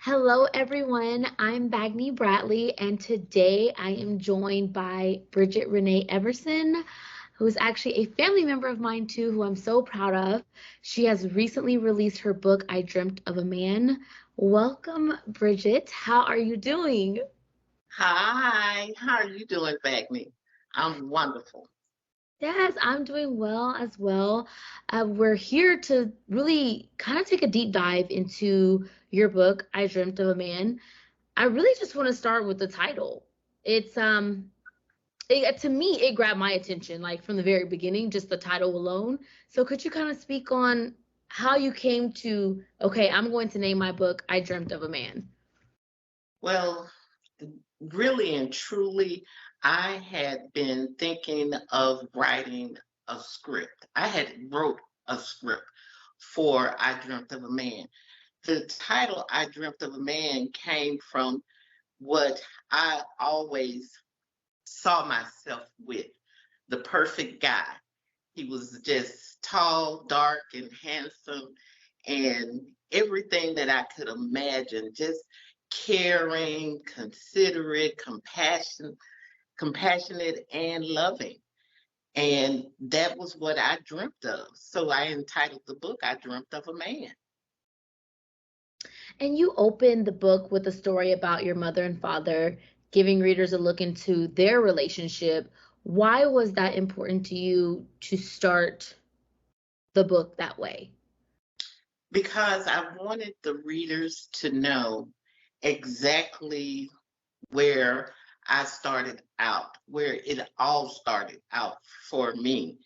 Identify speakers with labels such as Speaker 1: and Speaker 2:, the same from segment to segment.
Speaker 1: Hello, everyone. I'm Vagney Bradley, and today I am joined by Bridget Renee Everson, who is actually a family member of mine too, who I'm so proud of. She has recently released her book, I Dreamt of a Man. Welcome, Bridget. How are you doing?
Speaker 2: Hi, how are you doing, Vagney? I'm wonderful.
Speaker 1: Yes, I'm doing well as well. We're here to really kind of take a deep dive into your book, I Dreamt of a Man. I really just want to start with the title. To me it grabbed my attention like from the very beginning, just the title alone. So could you kind of speak on how you came to, okay, I'm going to name my book I Dreamt of a Man?
Speaker 2: Well, really and truly, I had been thinking of writing a script. I had wrote a script for I Dreamt of a Man. The title I Dreamt of a Man came from what I always saw myself with, the perfect guy. He was just tall, dark, and handsome, and everything that I could imagine, just caring, considerate, compassionate, and loving. And that was what I dreamt of. So I entitled the book, I Dreamt of a Man.
Speaker 1: And you open the book with a story about your mother and father, giving readers a look into their relationship. Why was that important to you to start the book that way?
Speaker 2: Because I wanted the readers to know exactly where I started out, where it all started out for me.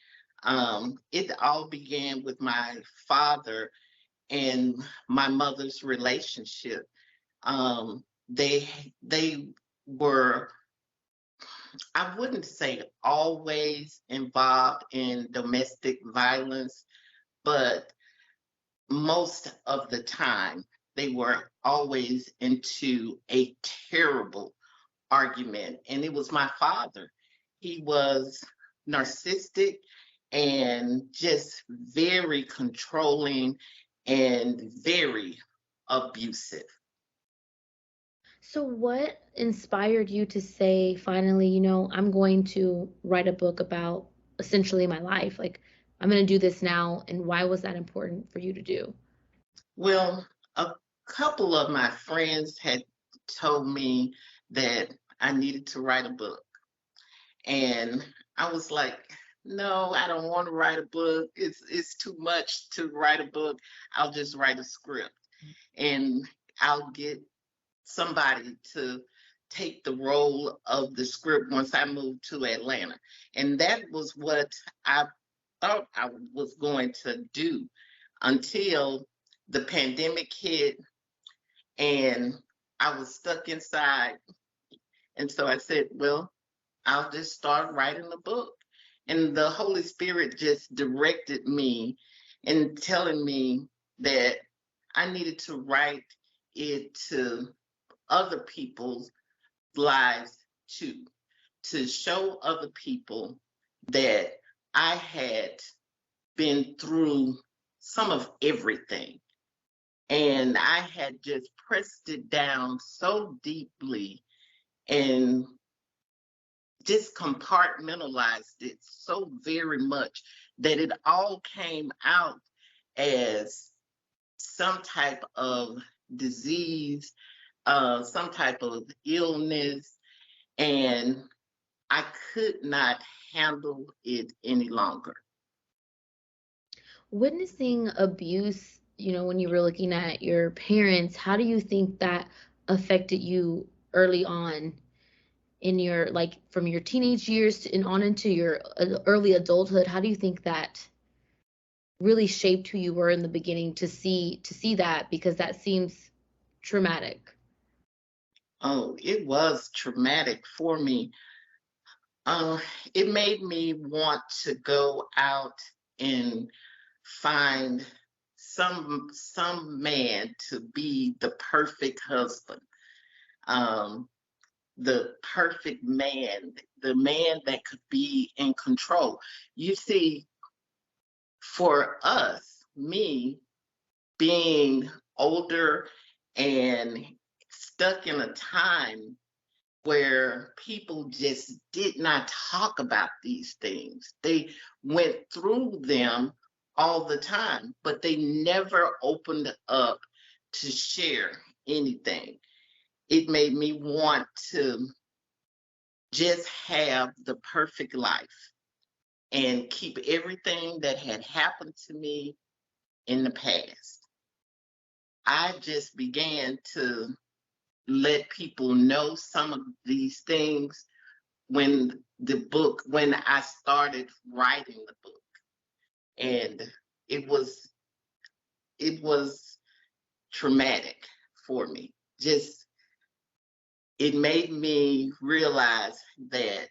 Speaker 2: It all began with my father and my mother's relationship. They were, I wouldn't say always involved in domestic violence, but most of the time they were always into a terrible argument. And it was my father. He was narcissistic and just very controlling and very abusive.
Speaker 1: So, what inspired you to say, finally, I'm going to write a book about essentially my life? Like, I'm going to do this now. And why was that important for you to do?
Speaker 2: Well, a couple of my friends had told me that I needed to write a book. And I was like, no, I don't want to write a book. It's too much to write a book. I'll just write a script and I'll get somebody to take the role of the script once I moved to Atlanta. And that was what I thought I was going to do until the pandemic hit and I was stuck inside. And so I said, well, I'll just start writing a book. And the Holy Spirit just directed me in telling me that I needed to write it to other people's lives too, to show other people that I had been through some of everything. And I had just pressed it down so deeply and just compartmentalized it so very much that it all came out as some type of disease, some type of illness, and I could not handle it any longer.
Speaker 1: Witnessing abuse, when you were looking at your parents, how do you think that affected you early on in your, like, from your teenage years and on into your early adulthood? How do you think that really shaped who you were in the beginning to see that, because that seems traumatic?
Speaker 2: Oh, it was traumatic for me. Uh, it made me want to go out and find some man to be the perfect husband, um, the perfect man, the man that could be in control. You see, for us, me being older and stuck in a time where people just did not talk about these things. They went through them all the time, but they never opened up to share anything. It made me want to just have the perfect life and keep everything that had happened to me in the past. I just began to let people know some of these things when I started writing the book. And it was it was traumatic for me. Just it made me realize that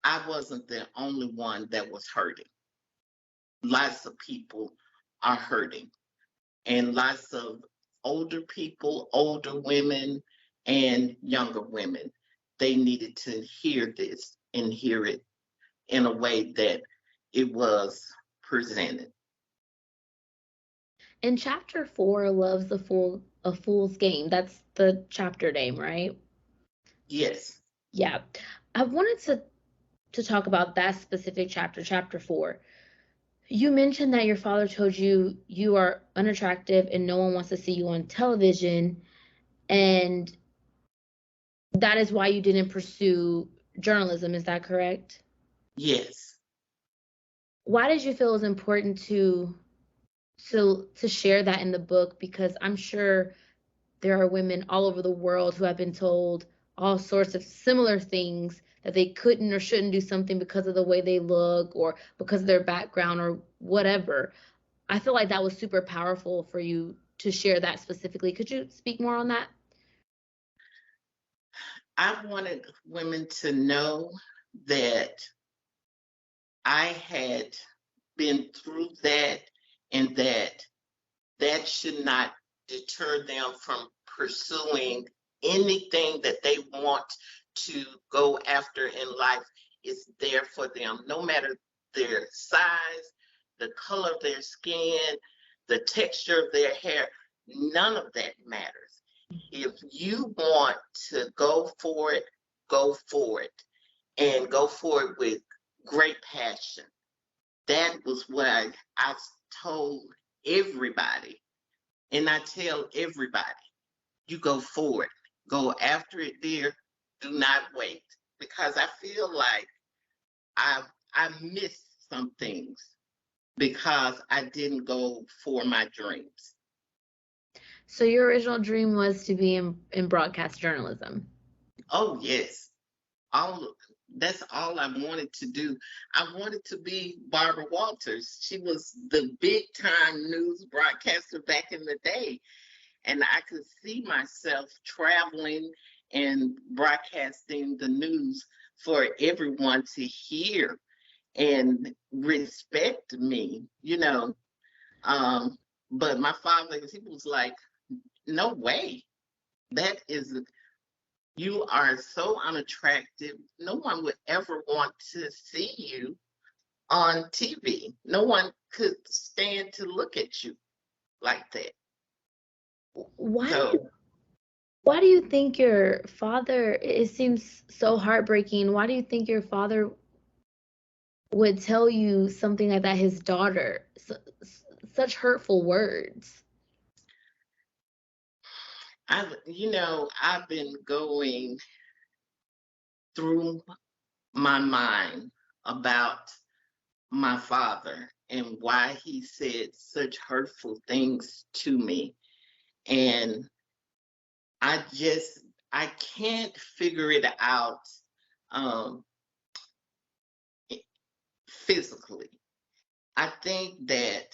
Speaker 2: I wasn't the only one that was hurting. Lots of people are hurting, and lots of older people, older women, and younger women, they needed to hear this and hear it in a way that it was presented.
Speaker 1: In chapter 4, Love's a Fool's Game. That's the chapter name, right?
Speaker 2: Yes,
Speaker 1: Yeah. I wanted to talk about that specific chapter, chapter 4. You mentioned that your father told you you are unattractive and no one wants to see you on television, and that is why you didn't pursue journalism. Is that correct?
Speaker 2: yes.
Speaker 1: Why did you feel it was important to share that in the book? Because I'm sure there are women all over the world who have been told all sorts of similar things that they couldn't or shouldn't do something because of the way they look or because of their background or whatever. I feel like that was super powerful for you to share that specifically. Could you speak more on that?
Speaker 2: I wanted women to know that I had been through that and that that should not deter them from pursuing anything that they want to go after in life is there for them, no matter their size, the color of their skin, the texture of their hair, none of that matters. If you want to go for it and go for it with great passion. That was what I told everybody. And I tell everybody, you go for it. Go after it, dear. Do not wait. Because I feel like I I missed some things because I didn't go for my dreams.
Speaker 1: So your original dream was to be in broadcast journalism.
Speaker 2: Oh yes. All that's all I wanted to do. I wanted to be Barbara Walters. She was the big time news broadcaster back in the day. And I could see myself traveling and broadcasting the news for everyone to hear and respect me. Um, but my father, he was like, no way. That is, you are so unattractive. No one would ever want to see you on TV. No one could stand to look at you like that.
Speaker 1: Why do you
Speaker 2: So
Speaker 1: why do you think your father, it seems so heartbreaking. Why do you think your father would tell you something like that, his daughter? Such hurtful words.
Speaker 2: I've been going through my mind about my father and why he said such hurtful things to me. And I just, I can't figure it out um, physically. I think that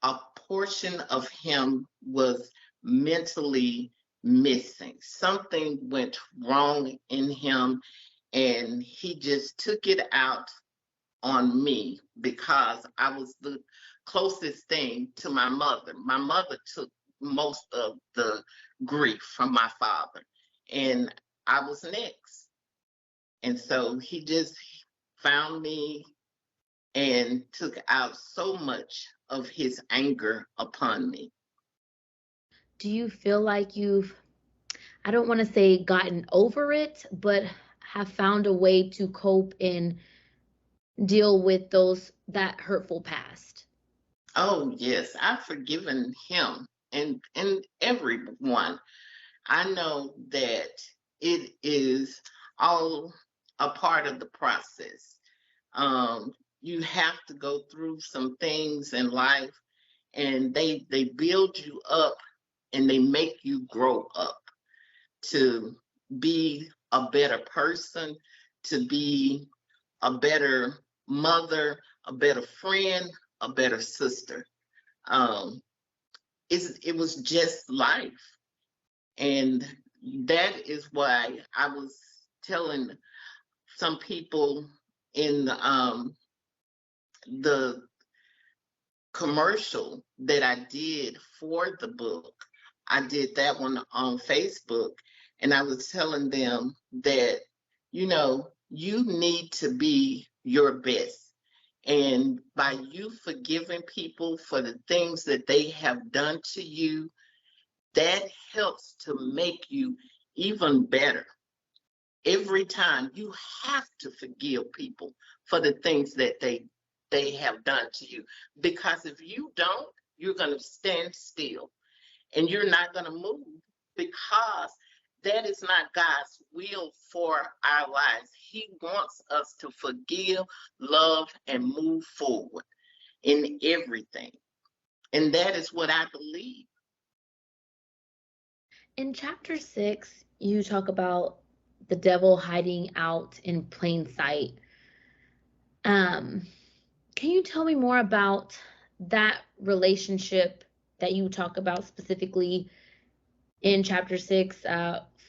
Speaker 2: a portion of him was mentally missing. Something went wrong in him, and he just took it out on me because I was the closest thing to my mother. My mother took most of the grief from my father, and I was next. And so he just found me and took out so much of his anger upon me.
Speaker 1: do you feel like you've, I don't want to say gotten over it, but have found a way to cope and deal with that hurtful past?
Speaker 2: Oh yes, I've forgiven him and everyone. I know that it is all a part of the process. You have to go through some things in life, and they build you up and they make you grow up to be a better person, to be a better mother, a better friend, a better sister. Um, it was just life. And that is why I was telling some people in the commercial that I did for the book. I did that one on Facebook, and I was telling them that, you need to be your best. And by you forgiving people for the things that they have done to you, that helps to make you even better. Every time you have to forgive people for the things that they have done to you, because if you don't, you're going to stand still and you're not going to move, because that is not God's will for our lives. He wants us to forgive, love, and move forward in everything. And that is what I believe.
Speaker 1: In chapter 6, you talk about the devil hiding out in plain sight. Um, can you tell me more about that relationship that you talk about specifically in chapter 6,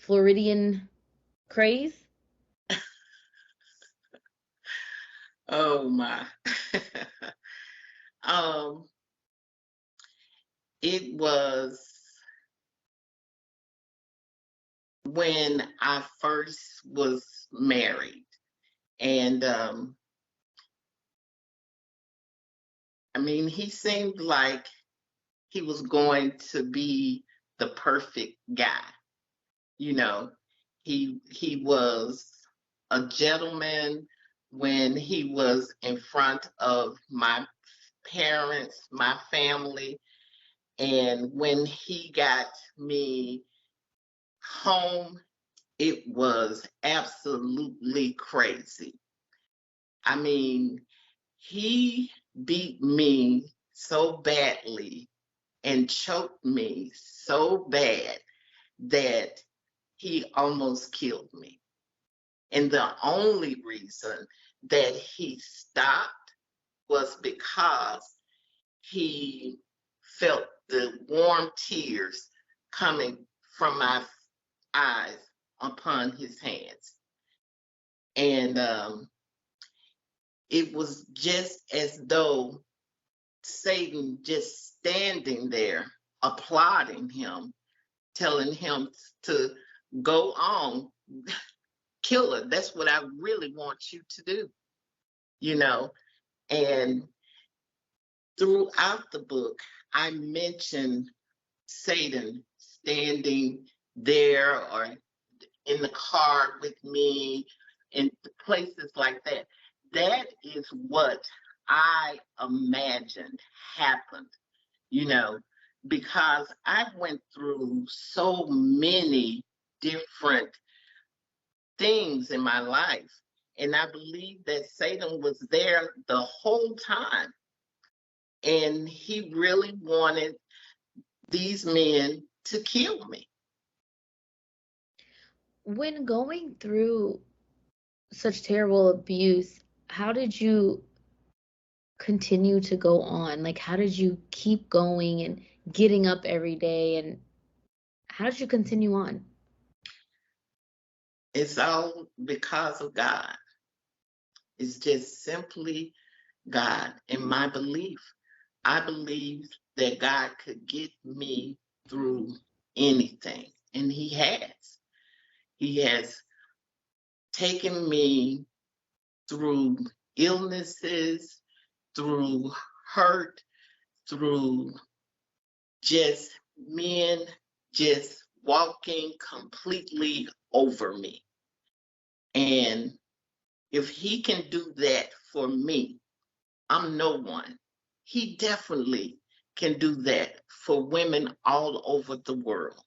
Speaker 1: Floridian craze?
Speaker 2: Oh my. um, it was when I first was married. And I mean, he seemed like he was going to be the perfect guy. You know, he was a gentleman when he was in front of my parents, my family, and when he got me home, it was absolutely crazy. I mean, he beat me so badly and choked me so bad that he almost killed me. And the only reason that he stopped was because he felt the warm tears coming from my eyes upon his hands. And it was just as though Satan just standing there applauding him, telling him to go on, kill her. That's what I really want you to do, you know. And throughout the book, I mentioned Satan standing there or in the car with me in places like that. That is what I imagined happened, you know, because I went through so many different things in my life. And I believe that Satan was there the whole time. And he really wanted these men to kill me.
Speaker 1: When going through such terrible abuse, how did you continue to go on? Like, how did you keep going and getting up every day? And how did you continue on?
Speaker 2: It's all because of God. It's just simply God and my belief. I believe that God could get me through anything, and He has. He has taken me through illnesses, through hurt, through just men just walking completely over me. And if he can do that for me, I'm no one. He definitely can do that for women all over the world.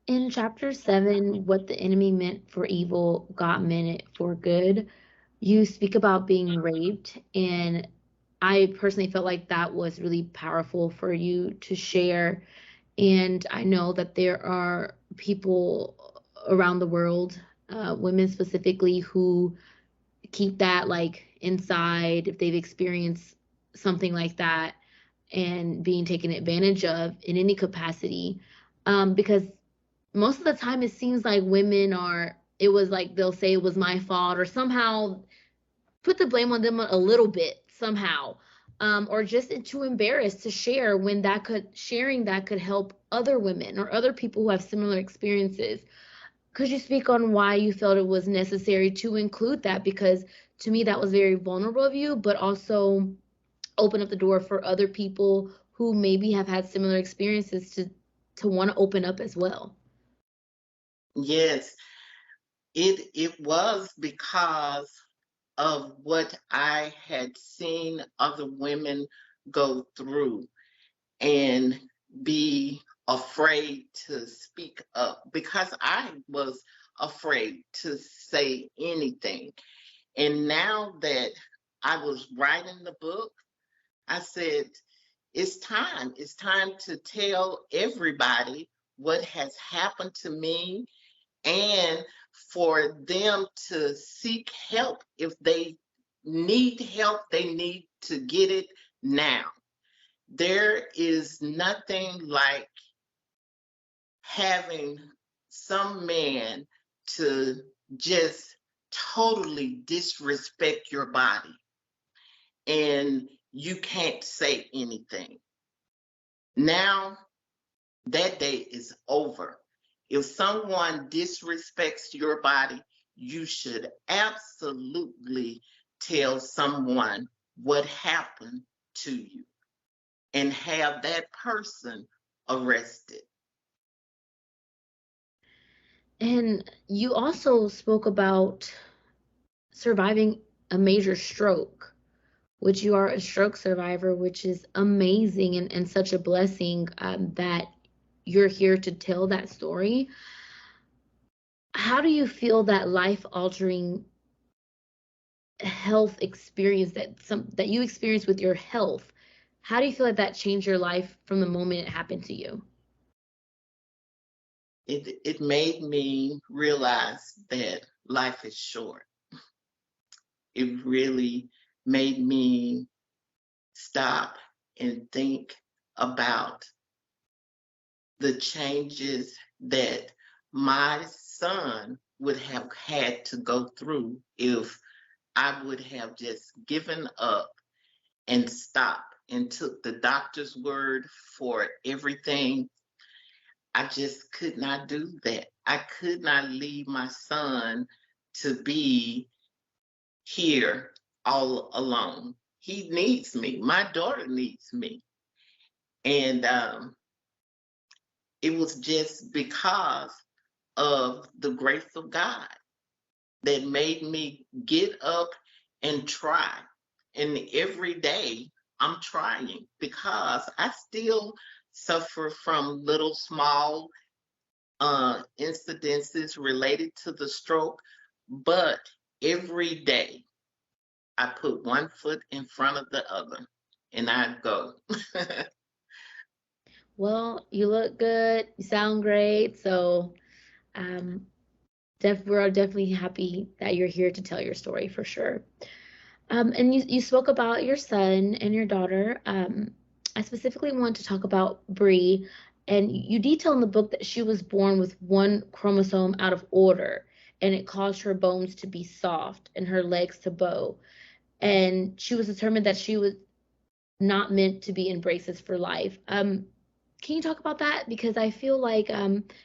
Speaker 1: In chapter 7, What the Enemy Meant for Evil, God Meant It for Good, you speak about being raped. And I personally felt like that was really powerful for you to share. And I know that there are people around the world, women specifically, who keep that like inside if they've experienced something like that and being taken advantage of in any capacity. Because most of the time it seems like women are, it was like they'll say it was my fault or somehow put the blame on them a little bit somehow. Or just too embarrassed to share when that could sharing that could help other women or other people who have similar experiences. Could you speak on why you felt it was necessary to include that? Because to me that was very vulnerable of you, but also open up the door for other people who maybe have had similar experiences to want to open up as well.
Speaker 2: Yes, it was because of what I had seen other women go through and be afraid to speak up because I was afraid to say anything. And now that I was writing the book, I said, it's time. It's time to tell everybody what has happened to me and for them to seek help. If they need help, they need to get it now. There is nothing like having some man to just totally disrespect your body and you can't say anything. Now that day is over. If someone disrespects your body, you should absolutely tell someone what happened to you and have that person arrested.
Speaker 1: And you also spoke about surviving a major stroke, which you are a stroke survivor, which is amazing and such a blessing, that you're here to tell that story. How do you feel that life altering health experience that you experienced with your health, how do you feel like that changed your life from the moment it happened to you?
Speaker 2: It made me realize that life is short. It really made me stop and think about the changes that my son would have had to go through if I would have just given up and stopped and took the doctor's word for everything. I just could not do that. I could not leave my son to be here all alone. He needs me. My daughter needs me. And it was just because of the grace of God that made me get up and try. And every day I'm trying because I still suffer from little small incidences related to the stroke, but every day I put one foot in front of the other and I go.
Speaker 1: Well, you look good, you sound great, so um we're definitely happy that you're here to tell your story for sure. And you spoke about your son and your daughter. I specifically want to talk about Bree, and you detail in the book that she was born with one chromosome out of order, and it caused her bones to be soft and her legs to bow. And she was determined that she was not meant to be in braces for life. Can you talk about that? Because I feel like,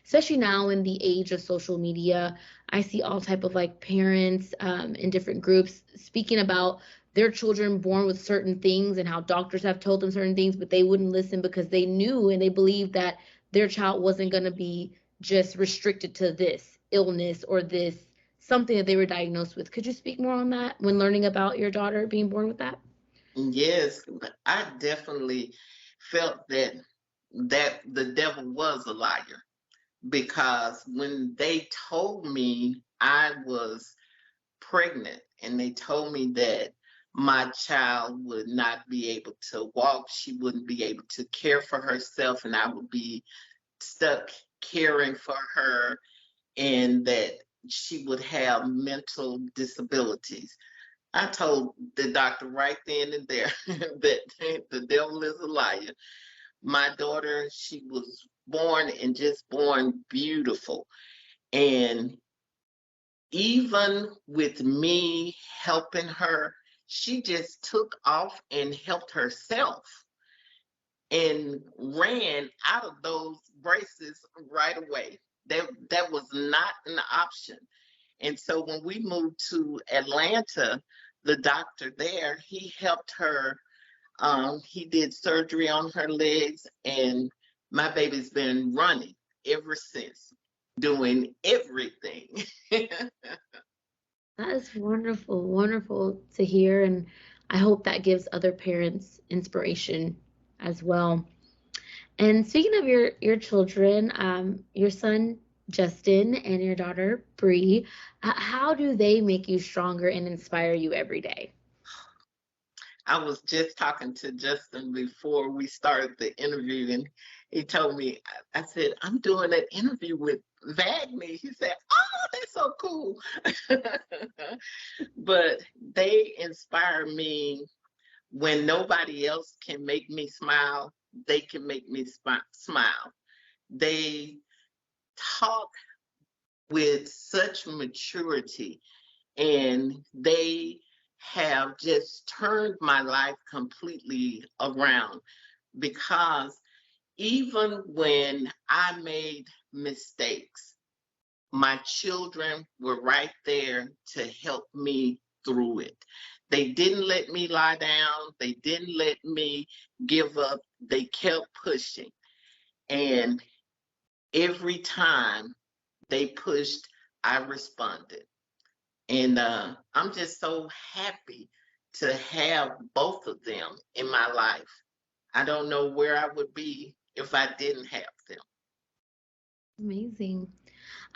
Speaker 1: especially now in the age of social media, I see all type of like parents in different groups speaking about their children born with certain things and how doctors have told them certain things, but they wouldn't listen because they knew and they believed that their child wasn't going to be just restricted to this illness or this something that they were diagnosed with. Could you speak more on that when learning about your daughter being born with that?
Speaker 2: Yes, I definitely felt that the devil was a liar, because when they told me I was pregnant and they told me that my child would not be able to walk, she wouldn't be able to care for herself, and I would be stuck caring for her, and that she would have mental disabilities. I told the doctor right then and there that the devil is a liar. My daughter, she was born and just born beautiful. And even with me helping her, she just took off and helped herself and ran out of those braces right away. That was not an option. And so when we moved to Atlanta, the doctor there, he helped her. He did surgery on her legs, and my baby's been running ever since, doing everything.
Speaker 1: That is wonderful, wonderful to hear. And I hope that gives other parents inspiration as well. And speaking of your children, your son Justin and your daughter Bree, how do they make you stronger and inspire you every day?
Speaker 2: I was just talking to Justin before we started the interview, and he told me, I said, I'm doing an interview with Vagney. He said, oh, that's so cool. But they inspire me. When nobody else can make me smile, they can make me smile. They talk with such maturity, and they have just turned my life completely around, because even when I made mistakes, my children were right there to help me through it. They didn't let me lie down. They didn't let me give up. They kept pushing. And every time they pushed, I responded. And I'm just so happy to have both of them in my life. I don't know where I would be if I didn't have them.
Speaker 1: Amazing.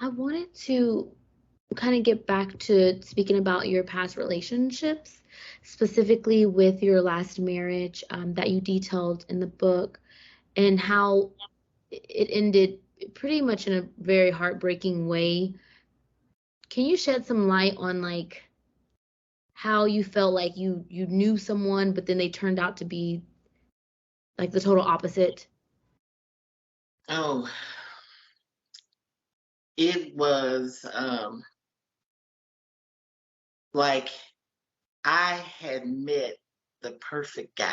Speaker 1: I wanted to kind of get back to speaking about your past relationships, specifically with your last marriage that you detailed in the book, and how it ended pretty much in a very heartbreaking way. Can you shed some light on like how you felt like you knew someone, but then they turned out to be like the total opposite?
Speaker 2: Oh, it was like I had met the perfect guy.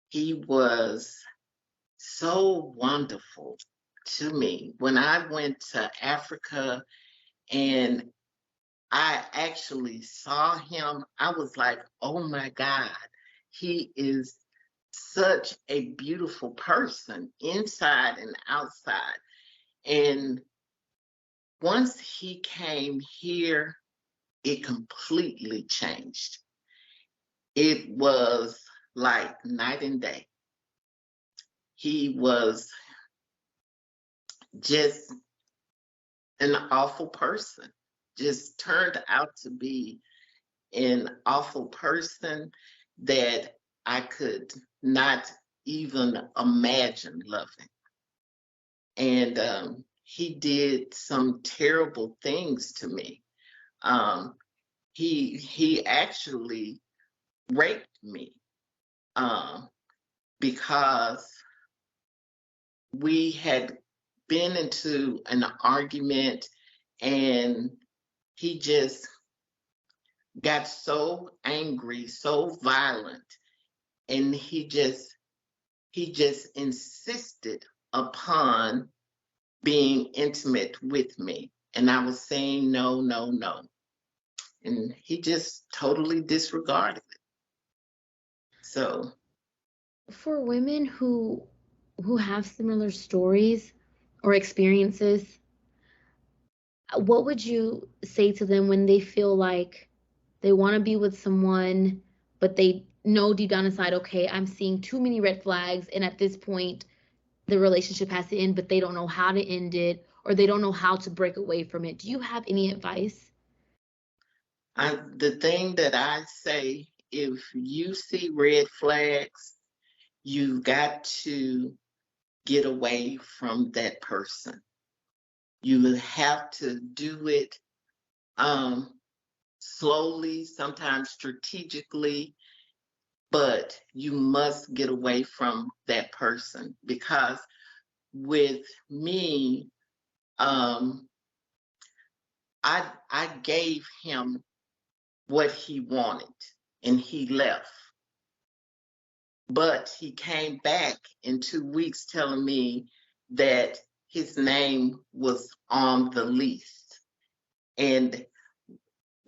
Speaker 2: He was so wonderful to me. When I went to Africa and I actually saw him, I was like, oh my God, he is such a beautiful person inside and outside. And once he came here, it completely changed. It was like night and day. He was just an awful person, just turned out to be an awful person that I could not even imagine loving. And he did some terrible things to me. Um, he actually raped me, um, because we had been into an argument, and he just got so angry, so violent, and he just insisted upon being intimate with me. And I was saying no, no, no. and he just totally disregarded it. So
Speaker 1: For women who have similar stories or experiences, what would you say to them when they feel like they want to be with someone, but they know deep down inside, okay, I'm seeing too many red flags, and at this point, the relationship has to end, but they don't know how to end it or they don't know how to break away from it? Do you have any advice?
Speaker 2: the thing that I say, if you see red flags, you've got to get away from that person. You will have to do it um, slowly, sometimes strategically, but you must get away from that person because with me, um, I gave him what he wanted and he left. But he came back in 2 weeks telling me that his name was on the list. And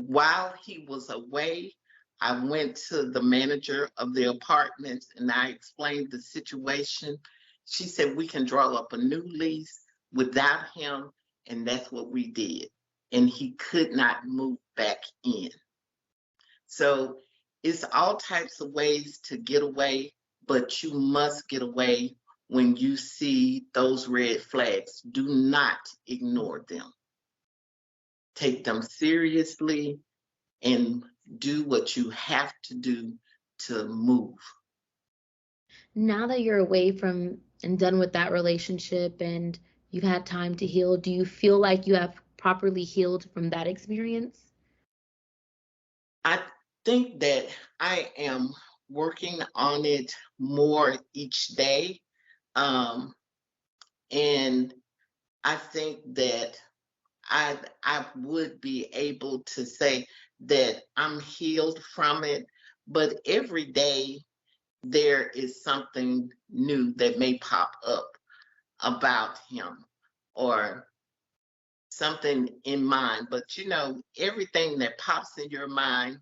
Speaker 2: while he was away, I went to the manager of the apartment and I explained the situation. She said, we can draw up a new lease without him. And that's what we did. And he could not move back in. So it's all types of ways to get away, but you must get away when you see those red flags. Do not ignore them. Take them seriously and do what you have to do to move.
Speaker 1: Now that you're away from and done with that relationship and you've had time to heal, do you feel like you have properly healed from that experience?
Speaker 2: I think that I am working on it more each day. Um, and I think that I would be able to say that I'm healed from it, but every day there is something new that may pop up about him or something in mind. But everything that pops in your mind,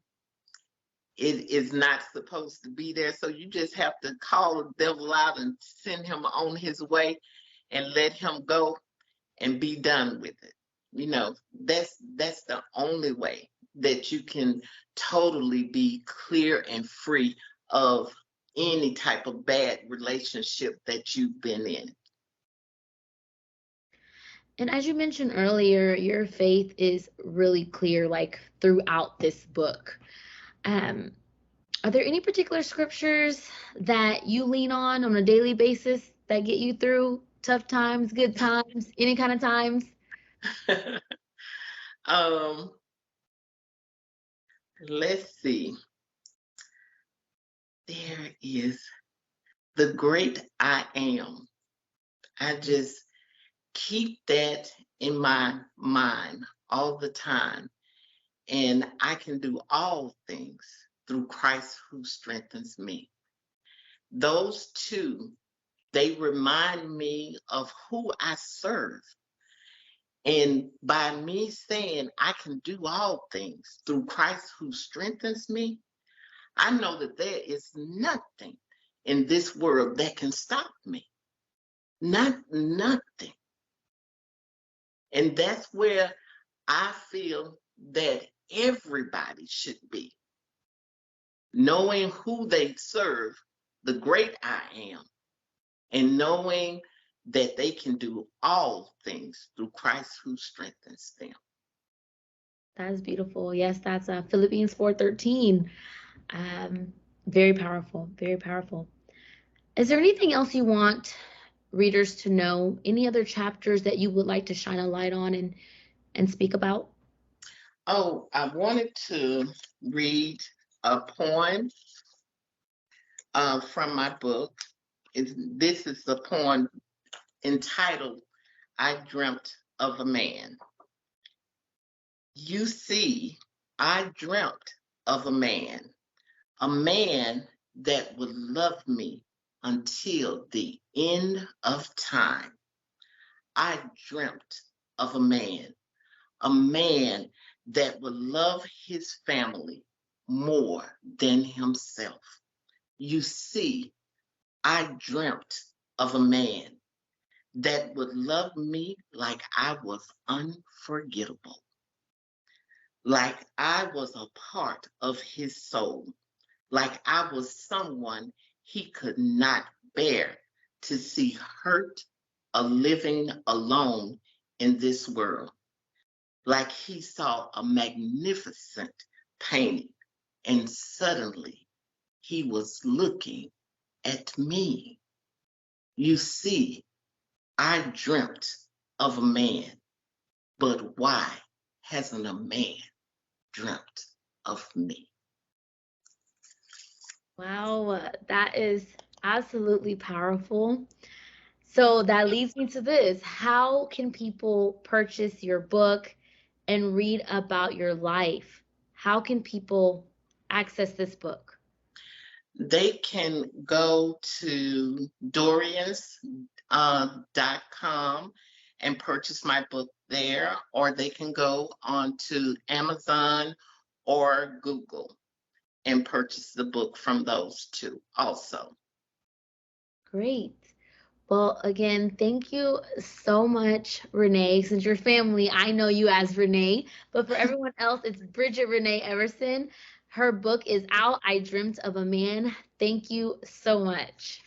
Speaker 2: it is not supposed to be there. So you just have to call the devil out and send him on his way and let him go and be done with it. That's the only way that you can totally be clear and free of any type of bad relationship that you've been in.
Speaker 1: And as you mentioned earlier, your faith is really clear, like throughout this book. Um, are there any particular scriptures that you lean on a daily basis that get you through tough times, good times, any kind of times?
Speaker 2: um, let's see. There is the great I am. I just keep that in my mind all the time. And I can do all things through Christ who strengthens me. Those two, they remind me of who I serve. And by me saying I can do all things through Christ who strengthens me, I know that there is nothing in this world that can stop me. Nothing. And that's where I feel that everybody should be, knowing who they serve, the great I am, and knowing that they can do all things through Christ who strengthens them.
Speaker 1: That's beautiful. Yes, that's Philippians 4:13. Um, very powerful, very powerful. Is there anything else you want readers to know? Any other chapters that you would like to shine a light on and speak about?
Speaker 2: Oh, I wanted to read a poem from my book. This is the poem entitled, I Dreamt of a Man. You see, I dreamt of a man that would love me until the end of time. I dreamt of a man that would love his family more than himself. You see, I dreamt of a man that would love me like I was unforgettable, like I was a part of his soul, like I was someone he could not bear to see hurt or living alone in this world, like he saw a magnificent painting and suddenly he was looking at me. You see, I dreamt of a man, but why hasn't a man dreamt of me?
Speaker 1: Wow, that is absolutely powerful. So that leads me to this. How can people purchase your book and read about your life? How can people access this book?
Speaker 2: They can go to Dorians.com and purchase my book there, or they can go on to Amazon or Google and purchase the book from those two also.
Speaker 1: Great. Well, again, thank you so much, Renee. Since your family, I know you as Renee, but for everyone else, it's Bridget Renee Everson. Her book is out, I Dreamt of a Man. Thank you so much.